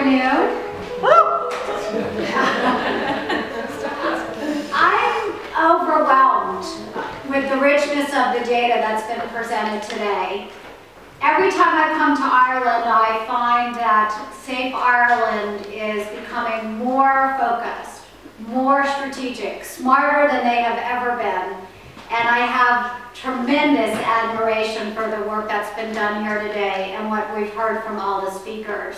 afternoon. I'm overwhelmed with the richness of the data that's been presented today. Every time I come to Ireland, I find that Safe Ireland is becoming more focused, more strategic, smarter than they have ever been. And I have tremendous admiration for the work that's been done here today and what we've heard from all the speakers.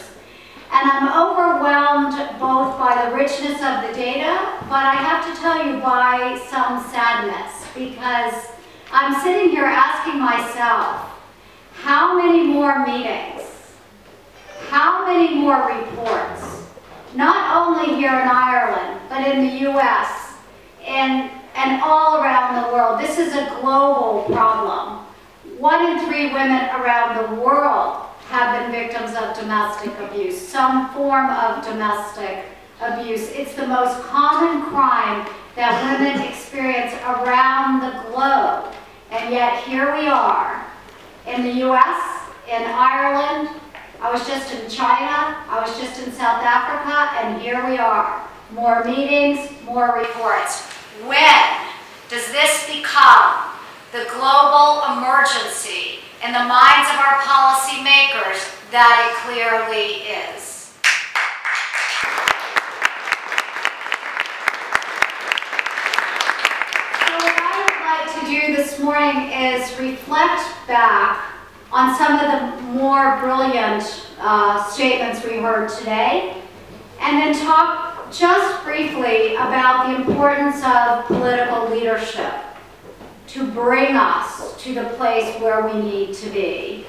And I'm overwhelmed both by the richness of the data, but I have to tell you by some sadness, because I'm sitting here asking myself, how many more meetings, how many more reports, not only here in Ireland, but in the US and all around the world. This is a global problem. 1 in 3 women around the world have been victims of domestic abuse, some form of domestic abuse. It's the most common crime that women experience around the globe. And yet here we are in the US, in Ireland. I was just in China, I was just in South Africa, and here we are. More meetings, more reports. When does this become the global emergency in the minds of our policymakers that it clearly is? So what I would like to do this morning is reflect back on some of the more brilliant statements we heard today, and then talk just briefly about the importance of political leadership to bring us to the place where we need to be.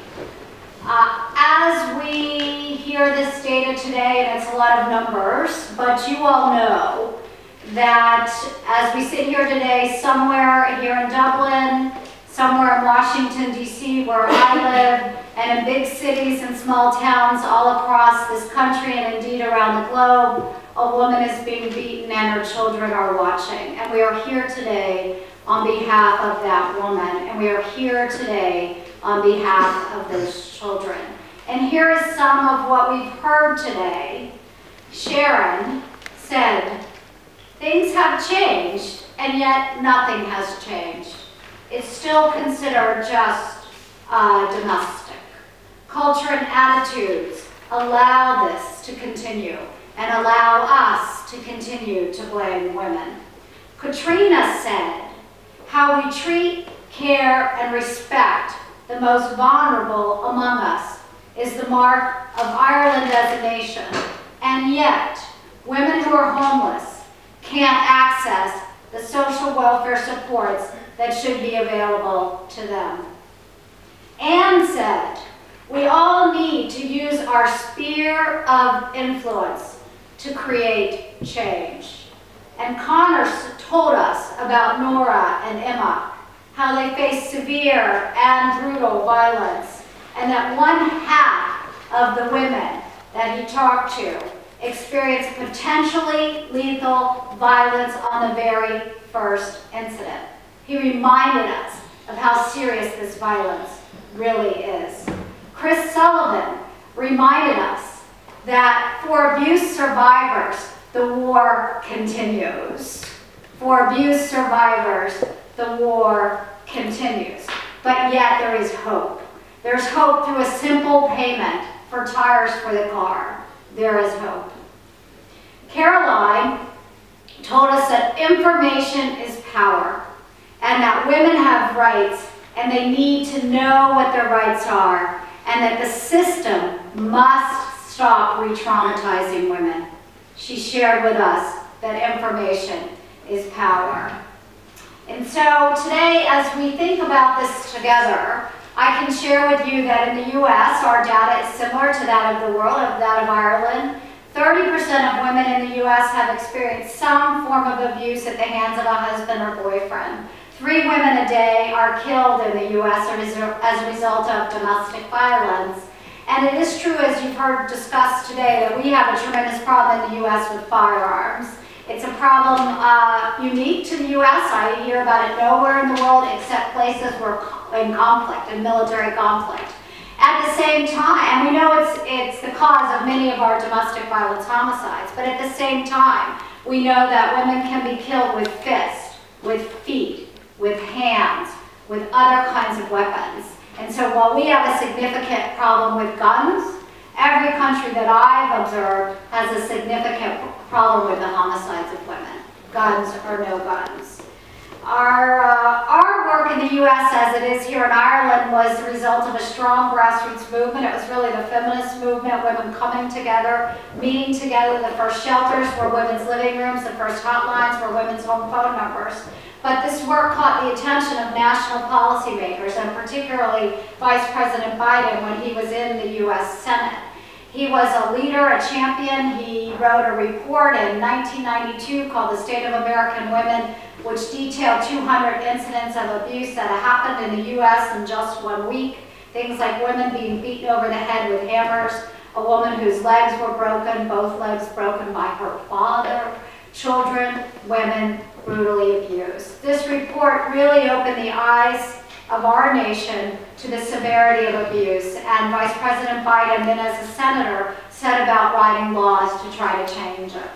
As we hear this data today, and it's a lot of numbers, but you all know that as we sit here today, somewhere here in Dublin, somewhere in Washington, D.C., where I live, and in big cities and small towns all across this country and indeed around the globe, a woman is being beaten and her children are watching. And we are here today on behalf of that woman, and we are here today on behalf of those children. And here is some of what we've heard today. Sharon said, things have changed, and yet nothing has changed. It's still considered just domestic. Culture and attitudes allow this to continue and allow us to continue to blame women. Katrina said, how we treat, care, and respect the most vulnerable among us is the mark of Ireland as a nation. And yet, women who are homeless can't access the social welfare supports that should be available to them. Anne said, we all need to use our sphere of influence to create change. And Connor told us about Nora and Emma, how they face severe and brutal violence, and that 1/2 of the women that he talked to experienced potentially lethal violence on the very first incident. He reminded us of how serious this violence really is. Chris Sullivan reminded us that for abuse survivors, the war continues. For abuse survivors, the war continues. But yet there is hope. There's hope through a simple payment for tires for the car. There is hope. Caroline told us that information is power, and that women have rights, and they need to know what their rights are, and that the system must stop re-traumatizing women. She shared with us that information is power. And so today, as we think about this together, I can share with you that in the US, our data is similar to that of the world, of that of Ireland. 30% of women in the US have experienced some form of abuse at the hands of a husband or boyfriend. 3 women a day are killed in the US as a result of domestic violence. And it is true, as you've heard discussed today, that we have a tremendous problem in the US with firearms. It's a problem unique to the US. I hear about it nowhere in the world except places where in conflict, in military conflict. At the same time, and we know it's the cause of many of our domestic violence homicides, but at the same time, we know that women can be killed with fists, with feet, with hands, with other kinds of weapons. And so while we have a significant problem with guns, every country that I've observed has a significant problem with the homicides of women, guns or no guns. Our work in the U.S., as it is here in Ireland, was the result of a strong grassroots movement. It was really the feminist movement, women coming together, meeting together. The first shelters were women's living rooms, the first hotlines were women's home phone numbers. But this work caught the attention of national policymakers, and particularly Vice President Biden when he was in the U.S. Senate. He was a leader, a champion. He wrote a report in 1992 called The State of American Women, which detailed 200 incidents of abuse that happened in the U.S. in just 1 week. Things like women being beaten over the head with hammers, a woman whose legs were broken, both legs broken by her father, children, women brutally abused. This report really opened the eyes of our nation to the severity of abuse, and Vice President Biden, then as a senator, set about writing laws to try to change it.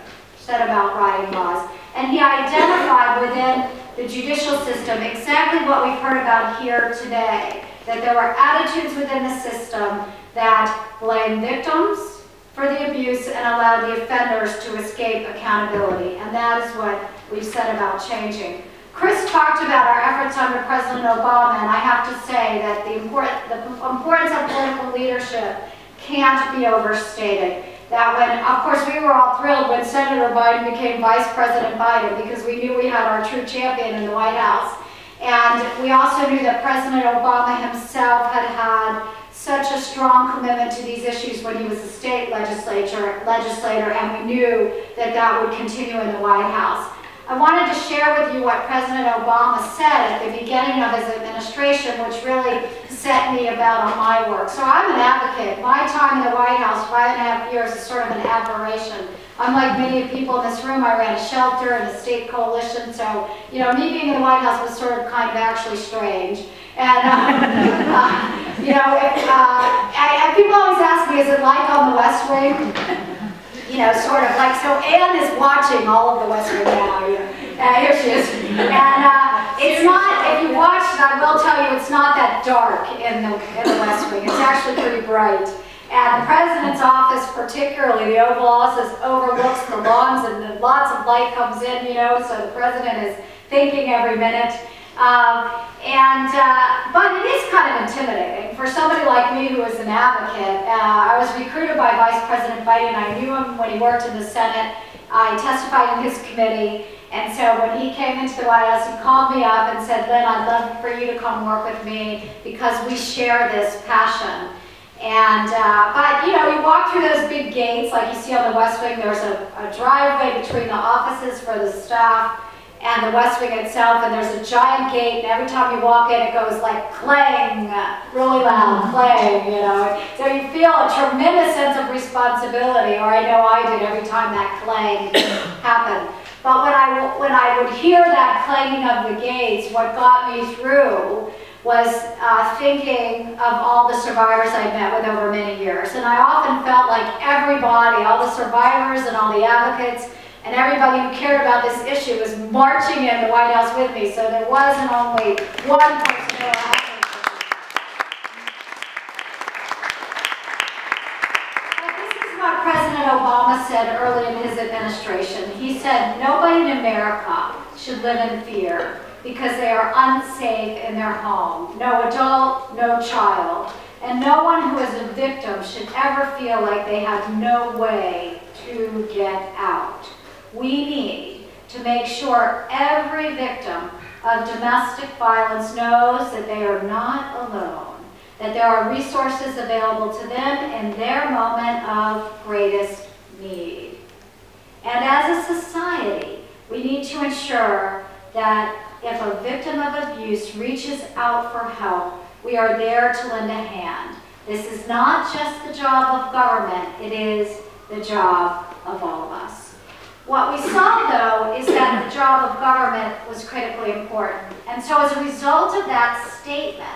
And he identified within the judicial system exactly what we've heard about here today, that there were attitudes within the system that blame victims for the abuse and allow the offenders to escape accountability. And that is what we've said about changing. Chris talked about our efforts under President Obama, and I have to say that the importance of political leadership can't be overstated. That when, of course, we were all thrilled when Senator Biden became Vice President Biden, because we knew we had our true champion in the White House. And we also knew that President Obama himself had had such a strong commitment to these issues when he was a state legislator, and we knew that that would continue in the White House. I wanted to share with you what President Obama said at the beginning of his administration, which really set me about on my work. So I'm an advocate. My time in the White House, 5.5 years, is sort of an aberration. Unlike many people in this room, I ran a shelter and a state coalition, so me being in the White House was sort of kind of actually strange. And people always ask me, is it like on the West Wing? Sort of like, so Anne is watching all of the West Wing now. Here she is. And it's not, if you watch it, I will tell you, it's not that dark in the West Wing. It's actually pretty bright. And the President's office, particularly the Oval Office, overlooks the lawns, and lots of light comes in, so the President is thinking every minute. But it is kind of intimidating for somebody like me who is an advocate. I was recruited by Vice President Biden. I knew him when he worked in the Senate. I testified in his committee. And so when he came into the White House, he called me up and said, Lynn, I'd love for you to come work with me because we share this passion. And, but you walk through those big gates like you see on the West Wing. There's a driveway between the offices for the staff and the West Wing itself, and there's a giant gate, and every time you walk in, it goes like clang, really loud, clang, So you feel a tremendous sense of responsibility, or I know I did every time that clang happened. But when I would hear that clanging of the gates, what got me through was thinking of all the survivors I met with over many years. And I often felt like everybody, all the survivors and all the advocates, and everybody who cared about this issue was marching in the White House with me, so there wasn't only one person who was But this is what President Obama said early in his administration. He said, nobody in America should live in fear because they are unsafe in their home. No adult, no child. And no one who is a victim should ever feel like they have no way to get out. We need to make sure every victim of domestic violence knows that they are not alone, that there are resources available to them in their moment of greatest need. And as a society, we need to ensure that if a victim of abuse reaches out for help, we are there to lend a hand. This is not just the job of government, it is the job of all of us. What we saw, though, is that the job of government was critically important. And so as a result of that statement,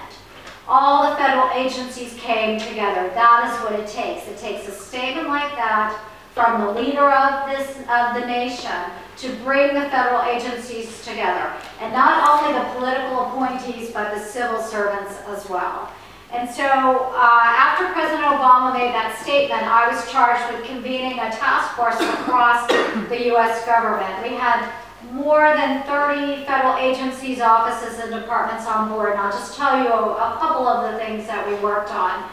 all the federal agencies came together. That is what it takes. It takes a statement like that from the leader of the nation to bring the federal agencies together. And not only the political appointees, but the civil servants as well. And so after President Obama made that statement, I was charged with convening a task force across the U.S. government. We had more than 30 federal agencies, offices, and departments on board. And I'll just tell you a couple of the things that we worked on.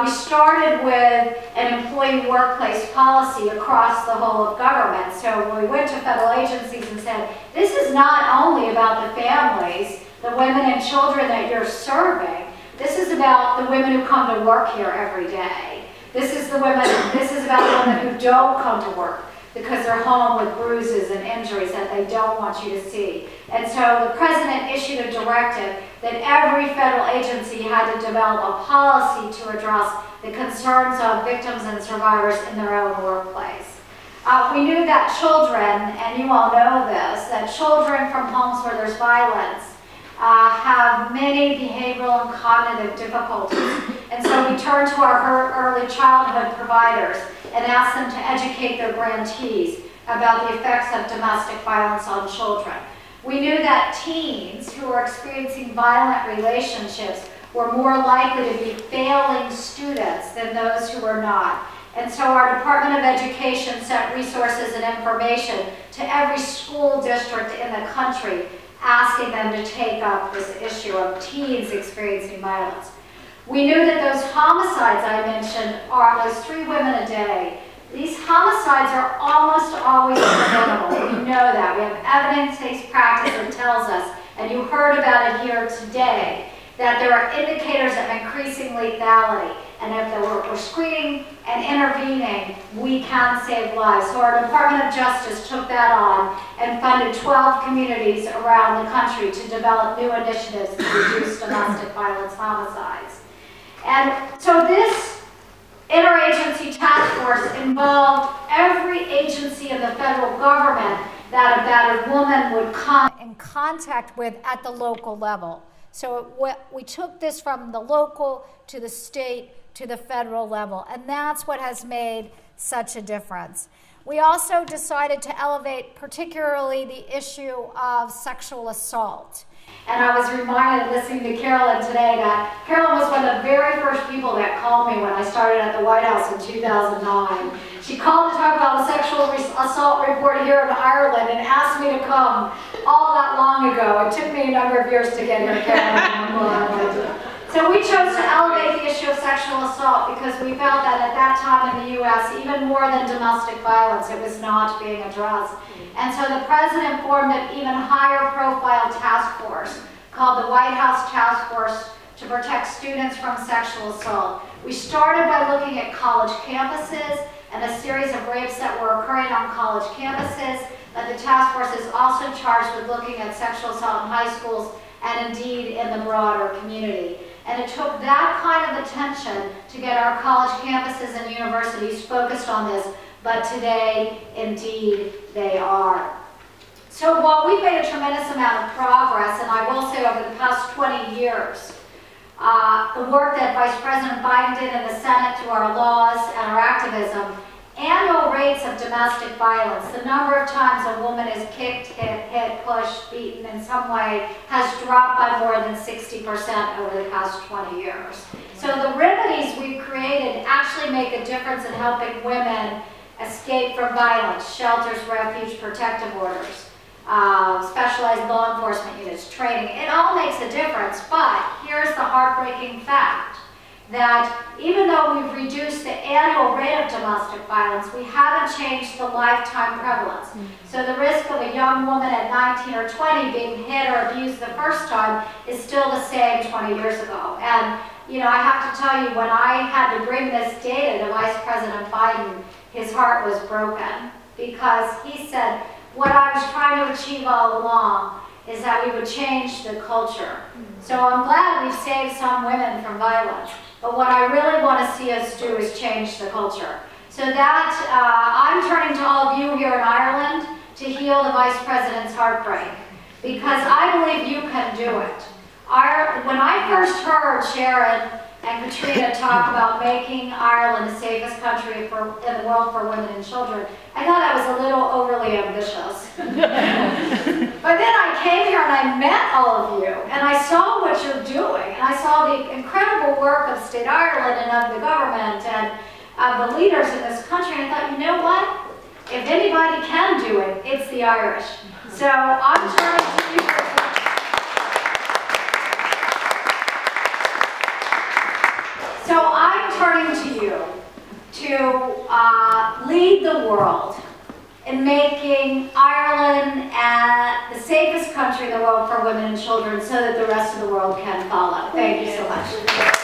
We started with an employee workplace policy across the whole of government. So we went to federal agencies and said, this is not only about the families, the women and children that you're serving. This is about the women who come to work here every day. This is about the women who don't come to work because they're home with bruises and injuries that they don't want you to see. And so the president issued a directive that every federal agency had to develop a policy to address the concerns of victims and survivors in their own workplace. We knew that children, and you all know this, that children from homes where there's violence have many behavioral and cognitive difficulties. And so we turned to our early childhood providers and asked them to educate their grantees about the effects of domestic violence on children. We knew that teens who were experiencing violent relationships were more likely to be failing students than those who were not. And so our Department of Education sent resources and information to every school district in the country, asking them to take up this issue of teens experiencing violence. We knew that those homicides I mentioned are those 3 women a day. These homicides are almost always preventable. We know that. We have evidence-based practice that tells us, and you heard about it here today, that there are indicators of increasing lethality. And if we're screening and intervening, we can save lives. So our Department of Justice took that on and funded 12 communities around the country to develop new initiatives to reduce domestic violence homicides. And so this interagency task force involved every agency in the federal government that a battered woman would come in contact with at the local level. So we took this from the local to the state to the federal level, and that's what has made such a difference. We also decided to elevate particularly the issue of sexual assault. And I was reminded, listening to Carolyn today, that Carolyn was one of the very first people that called me when I started at the White House in 2009. She called to talk about the sexual assault report here in Ireland and asked me to come all that long ago. It took me a number of years to get here, Carolyn. So we chose to elevate the issue of sexual assault because we felt that at that time in the U.S., even more than domestic violence, it was not being addressed. And so the president formed an even higher profile task force called the White House Task Force to Protect Students from Sexual Assault. We started by looking at college campuses and a series of rapes that were occurring on college campuses. But the task force is also charged with looking at sexual assault in high schools and indeed in the broader community. And it took that kind of attention to get our college campuses and universities focused on this, but today, indeed, they are. So while we've made a tremendous amount of progress, and I will say over the past 20 years, the work that Vice President Biden did in the Senate through our laws and our activism, annual rates of domestic violence, the number of times a woman is kicked, hit, pushed, beaten in some way, has dropped by more than 60% over the past 20 years. So the remedies we've created actually make a difference in helping women escape from violence: shelters, refuge, protective orders, specialized law enforcement units, training. It all makes a difference, but here's the heartbreaking fact that even though we've reduced the annual rate of domestic violence, we haven't changed the lifetime prevalence. So the risk of a young woman at 19 or 20 being hit or abused the first time is still the same 20 years ago. And you know, I have to tell you, when I had to bring this data to Vice President Biden, his heart was broken, because he said, what I was trying to achieve all along is that we would change the culture. So I'm glad we've saved some women from violence. But what I really want to see us do is change the culture. So that, I'm turning to all of you here in Ireland to heal the Vice President's heartbreak, because I believe you can do it. When I first heard Sharon and Katrina talk about making Ireland the safest country in the world for women and children, I thought that was a little overly ambitious. But then I came here and I met all of you, and I saw what you're doing, and I saw the incredible work of State Ireland and of the government and of the leaders in this country, and I thought, you know what? If anybody can do it, it's the Irish. So I'm turning to you. So I'm turning to you to lead the world in making Ireland the safest country in the world for women and children so that the rest of the world can follow. Thank you so much.